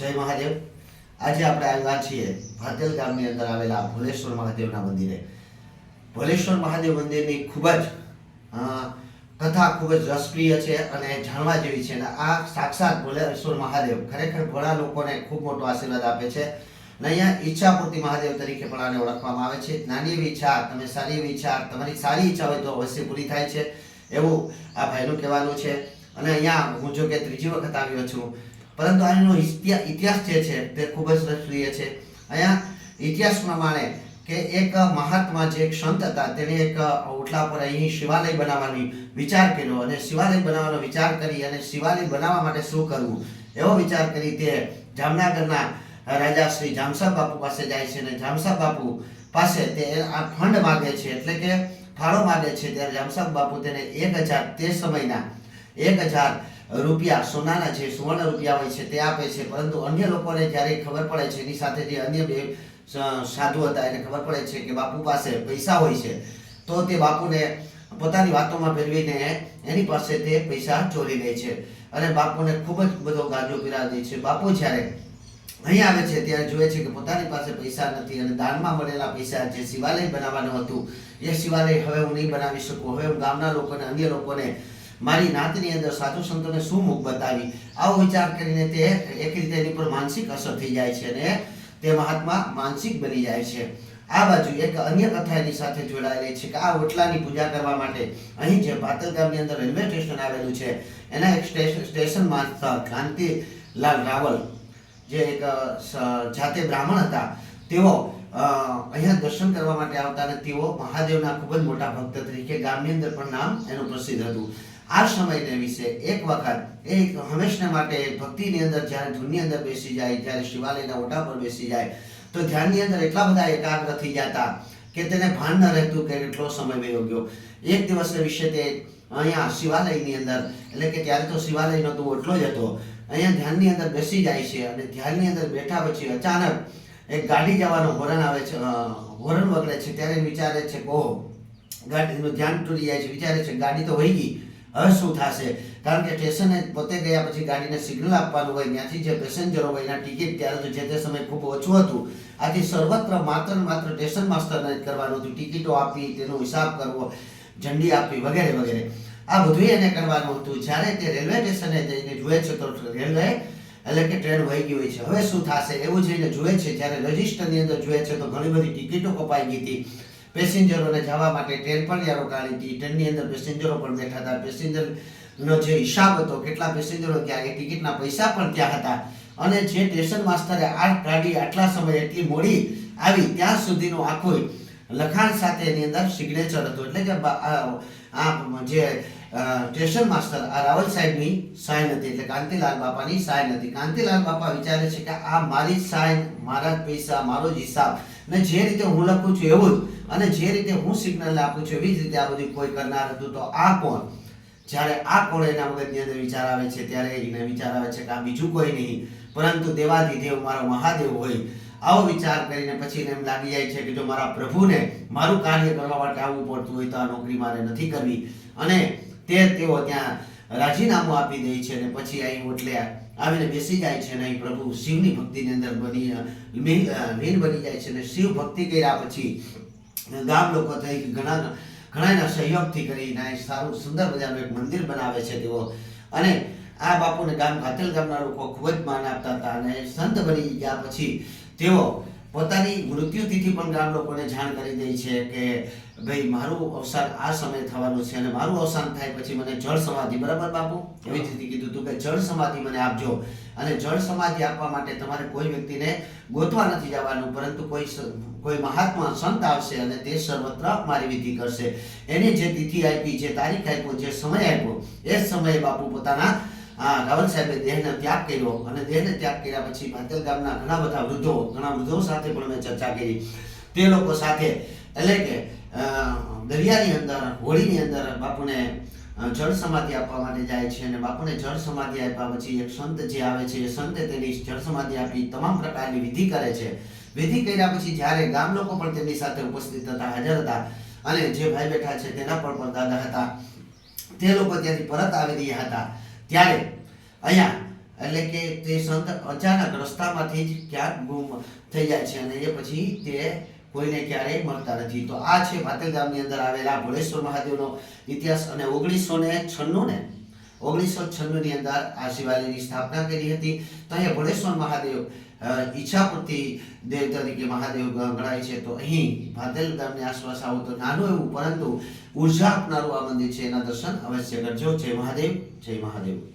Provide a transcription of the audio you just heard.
જય મહાદેવ। આજે આપણે આવ્યા છીએ ભાતેલ ગામની અંદર આવેલા ભોલેશ્વર મહાદેવના મંદિરે। ભોલેશ્વર મહાદેવ મંદિરની ખૂબ જ કથા ખૂબ જ રસપ્રિય છે અને જાણવા જેવી છે। અને આ સાક્ષાત ભોલેશ્વર મહાદેવ ખરેખર ઘણા લોકોને ખૂબ મોટો આશીર્વાદ આપે છે અને અહીંયા ઈચ્છાપૂર્તિ મહાદેવ તરીકે પણ આને ઓળખવામાં આવે છે। નાની એવી ઈચ્છા, તમે સારી એવી ઈચ્છા, તમારી સારી ઈચ્છા હોય તો અવશ્ય પૂરી થાય છે એવું આ ભાઈનું કહેવાનું છે। અને અહીંયા હું જો કે ત્રીજી વખત આવ્યો છું, પરંતુ આનો ઇતિહાસ જે છે તે ખૂબ જ રસપ્રિય છે। અહીંયા ઇતિહાસ પ્રમાણે કે એક મહાત્મા જે એક સંત હતા, તેણે એક ઓટલા પર અહીં શિવાલય બનાવવાની વિચાર કર્યો અને શિવાલય બનાવવાનો વિચાર કરી અને શિવાલય બનાવવા માટે શું કરવું એવો વિચાર કરી તે જામનગરના રાજા શ્રી જામસાબ બાપુ પાસે જાય છે અને જામસાબ બાપુ પાસે તે આ ફંડ માગે છે, એટલે કે ફાળો માગે છે। ત્યારે જામસાબ બાપુ તેને 1000 તે સમયના 1000 રૂપિયા સોનાના જે સુવર્ણ રૂપિયા હોય છે તે આપે છે। પરંતુ અન્ય લોકોને જ્યારે ખબર પડે છે, એની સાથે જે અન્ય બે સાધુ હતા એને ખબર પડે છે કે બાપુ પાસે પૈસા હોય છે, તો તે બાપુને પોતાની વાતોમાં ફેરવીને એની પાસે તે પૈસા ચોરી લે છે અને બાપુને ખૂબ જ બધો ગાંજો પીરાવી દે છે। બાપુ જ્યારે અહીં આવે છે ત્યારે જોવે છે કે પોતાની પાસે પૈસા નથી અને દાનમાં મળેલા પૈસા જે શિવાલય બનાવવાનું હતું એ શિવાલય હવે હું નહીં બનાવી શકું, હવે હું ગામના લોકોને અન્ય લોકોને મારી નાતની અંદર સાધુ સંતોને શું મુખ બતાવી, આવો વિચાર કરીને તે એક રીતે એની પર માનસિક અસર થઈ જાય છે અને તે મહાત્મા માનસિક બની જાય છે। આ બાજુ એક અન્ય કથા એની સાથે જોડાયેલી છે કે આ ઓટલાની પૂજા કરવા માટે અહીં જે ભાતલ ગામની અંદર રેલવે સ્ટેશન આવેલું છે, એના એક સ્ટેશન માસ્ટર કાંતિલાલ રાવલ જે એક જાતે બ્રાહ્મણ હતા, તેઓ અહીંયા દર્શન કરવા માટે આવતા અને તેઓ મહાદેવના ખૂબ જ મોટા ભક્ત તરીકે ગામની અંદર પણ નામ એનું પ્રસિદ્ધ હતું। આ સમયને વિશે એક વખત એ હંમેશા માટે ભક્તિની અંદર જ્યારે ધૂનની અંદર બેસી જાય, જ્યારે શિવાલયના ઓટા પર બેસી જાય તો ધ્યાનની અંદર એટલા બધા એકાગ્ર થઈ જતા કે તેને ભાન ન રહેતું કે કેટલો સમય વયો ગયો। એક દિવસ વિશે તે અહીંયા શિવાલયની અંદર, એટલે કે ત્યારે તો શિવાલય નહોતું, ઓટલો જ હતો, અહીંયા ધ્યાનની અંદર બેસી જાય છે અને ધ્યાનની અંદર બેઠા પછી અચાનક એક ગાડી જવાનો હોરન આવે છે, હોરન વગડે છે। ત્યારે વિચારે છે કે ઓહો, ગાડીનું ધ્યાન તૂટી જાય છે, વિચારે છે ગાડી તો વહી ગઈ, હવે શું થશે? કારણ કે સ્ટેશને પોતે ગયા પછી ગાડીને સિગ્નલ આપવાનું હોય, ત્યાંથી જે પેસેન્જરો હોય એના ટિકિટ ત્યારે તો જે તે સમય ખૂબ ઓછું હતું, આથી સર્વત્ર માત્ર સ્ટેશન માસ્ટરને જ કરવાનું હતું, ટિકિટો આપી, તેનો હિસાબ કરવો, ઝંડી આપવી વગેરે વગેરે, આ બધું એને કરવાનું હતું। જ્યારે તે રેલવે સ્ટેશને જઈને જુએ છે તો રેલવે એટલે કે ટ્રેન વહી ગઈ હોય છે, હવે શું થશે એવું જઈને જુએ છે। જ્યારે રજિસ્ટરની અંદર જુએ છે તો ઘણી બધી ટિકિટો કપાઈ ગઈ હતી, પેસેન્જરોને જવા માટે ટ્રેન પણ ત્યાં રોકાણી હતી, ટ્રેનની અંદર પેસેન્જરો પણ બેઠા હતા, પેસેન્જરનો જે હિસાબ હતો કેટલા પેસેન્જરો ત્યાં, એ ટિકિટના પૈસા પણ ત્યાં હતા અને જે સ્ટેશન માસ્ટરે આ ગાડી આટલા સમય એટલી મોડી આવી ત્યાં સુધીનું આખું લખાણ સાથે એની અંદર સિગ્નેચર હતું, એટલે કે આ જે સ્ટેશન માસ્ટર આ રાવલ સાહેબની સાઇન હતી, એટલે કાંતિલાલ બાપાની સાઇન હતી। કાંતિલાલ બાપા વિચારે છે કે આ મારી સાઇન, મારા પૈસા, મારો જ હિસાબ, અને જે રીતે હું લખું છું એવું જ, અને જે રીતે હું સિગ્નલ આપું છું એવી જ રીતે આ બધું કોઈ કરનાર હતું, તો આ કોણ? જ્યારે આ કોણ એના મગજની અંદર વિચાર આવે છે ત્યારે એને વિચાર આવે છે કે આ બીજું કોઈ નહીં પરંતુ દેવાધિદેવ મારો મહાદેવ હોય। આવો વિચાર કરીને પછી એને એમ લાગી જાય છે કે જો મારા પ્રભુને મારું કાર્ય કરવા માટે આવવું પડતું હોય તો આ નોકરી મારે નથી કરવી, અને તેઓ ત્યાં રાજીનામું આપી દે છે અને પછી અહીં ઓટલે આવીને બેસી જાય છે અને અહીં પ્રભુ શિવની ભક્તિની અંદર લીન બની જાય છે। અને શિવ ભક્તિ કર્યા પછી ગામ લોકો થઈ ઘણાના સહયોગથી કરીને સારું સુંદર મજાનું એક મંદિર બનાવે છે તેઓ, અને આ બાપુને ભાતેલ ગામના લોકો ખૂબ જ માન આપતા હતા અને સંત બની ગયા પછી તેઓ પોતાની મૃત્યુ તિથિ પણ ગામ લોકોને જાણ કરી દે છે કે ભાઈ મારું અવસાન આ સમયે થવાનું છે અને મારું અવસાન થાય પછી મને જળ સમાધિ, બરાબર બાપુ? એવી રીતે કીધું હતું કે જળ સમાધિ મને આપજો, અને જળ સમાધિ આપવા માટે તમારે કોઈ વ્યક્તિને ગોતવા નથી જવાનું, પરંતુ કોઈ મહાત્મા સંત આવશે અને તે સર્વત્ર મારી વિધિ કરશે। એને જે તિથિ આપી, જે તારીખ આપ્યો, જે સમય આપ્યો, એ જ સમયે બાપુ પોતાના રાવલ સાહેબે દેહનો ત્યાગ કર્યો અને દેહને ત્યાગ કર્યા પછી ભાતેલ ગામના ઘણા વૃદ્ધો સાથે પણ મેં ચર્ચા કરી, તે લોકો સાથે એટલે કે દરિયાની અંદર, હોળીની અંદર બાપુને જળ સમાધિ આપવા માટે જાય છે અને બાપુને જળ સમાધિ આપ્યા પછી એક સંત જે આવે છે, એ સંતે તેની જળ સમાધિ આપી તમામ પ્રકારની વિધિ કરે છે। વિધિ કર્યા પછી જ્યારે ગામ લોકો પણ તેમની સાથે ઉપસ્થિત હતા, હાજર હતા, અને જે ભાઈ બેઠા છે તેના પણ દાદા હતા, તે લોકો ત્યાંથી પરત આવી રહ્યા હતા, ત્યારે અહીંયા એટલે કે તે સંત અચાનક રસ્તામાંથી જ ક્યાંક ગુમ થઈ જાય છે અને એ પછી તે કોઈને ક્યારેય મળતા નથી. તો આ છે ભાતેલ ગામની અંદર આવેલા ભોળેશ્વર મહાદેવનો ઇતિહાસ. અને 1996 ની અંદર આ શિવાલયની સ્થાપના કરી હતી. તો અહીંયા ભોળેશ્વર મહાદેવ ઈચ્છાપૂર્તિ દેવ તરીકે મહાદેવ ગણાય છે. તો અહીં ભાતેલ ગામની આસપાસ આવો તો નાનું એવું પરંતુ ઉર્જા આપનારું આ મંદિર છે, એના દર્શન અવશ્ય કરજો. જય મહાદેવ, જય મહાદેવ.